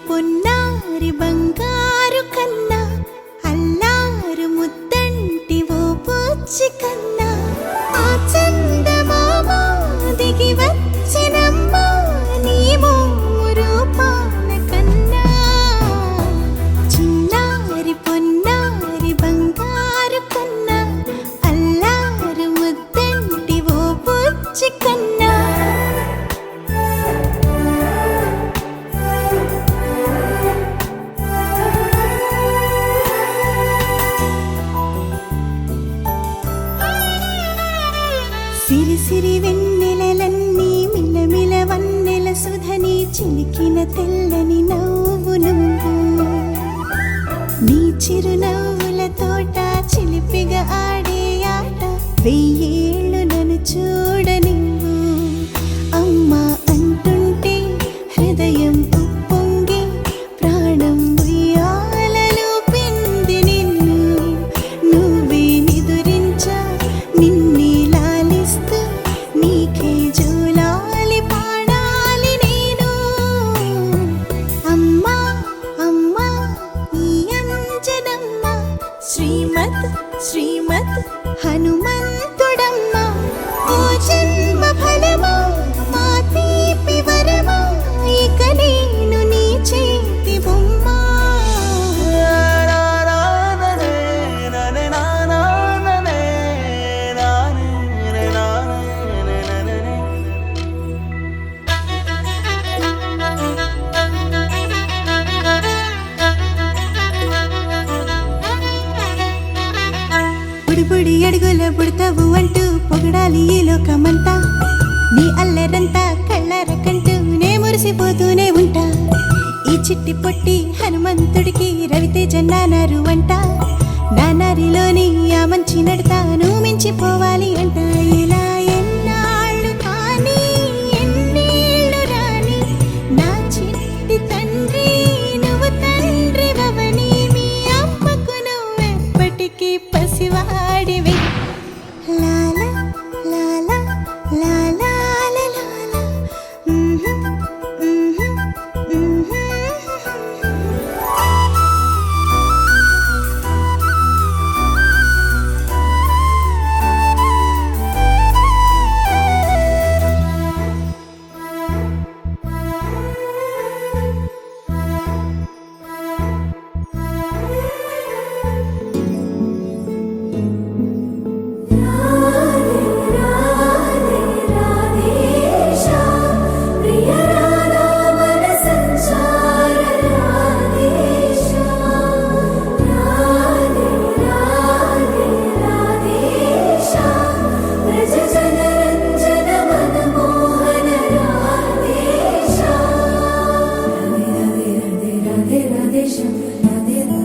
పొన్నారి బంగారు కన్నా అల్లారు ముద్దంటి ఓ పూచి కన్నా ఆ చందమామ దిగి వచ్చినమ్మా నీ మోము రూపాల కన్నా చిన్నారి పొన్నారి బంగారు కన్నా అల్లారు ముద్దంటి ఓ పూచి కన్నా సిరి సిరి వెన్నెలలన్నీ మిలమిల వన్నెల సుధని చిలికిన తెల్లని నవ్వు నువ్వు నీ చిరునవ్వుల తోట చిలిపిగా ఆడే ఆట వెయ్యేళ్ళు నన్ను చూడనివ్వు అమ్మా అంటుంటే హృదయం ఉప్పొంగి ప్రాణం ఉయ్యాలలో పిండి నిన్ను నువ్వే నిదురించా నిన్నే నీకే జూలాలి పాడాలి నేను అమ్మా అమ్మా ఈ అంజనమ్మ శ్రీమత్ శ్రీమత్ హనుమంతుడమ్మ ఓ జన్మ ఫలమా మా తీపి వరమా ఇక నేను నీ చేతి బొమ్మ బుడి అడుగుల బుడతావు అంటూ పొగడాలి ఈ లోకమంతా నీ అల్లరంతా కళ్ళరకంటూ నే మురిసిపోతూనే ఉంటా ఈ చిట్టి పొట్టి హనుమంతుడికి రవితేజ నానారు అంట నానారిలోని ఆ మంచి నడతాను మించిపోవాలి అంట ఇలా ఎన్నాళ్ళు కానీ ఎన్నేళ్ళు రాని నా చిట్టి తండ్రి నువ్వు తండ్రి వవని మీ అమ్మకు నువ్వెప్పటికీ పసివాడివి లాలా లాలా లాలా లాలా Radhe Radhe Radhe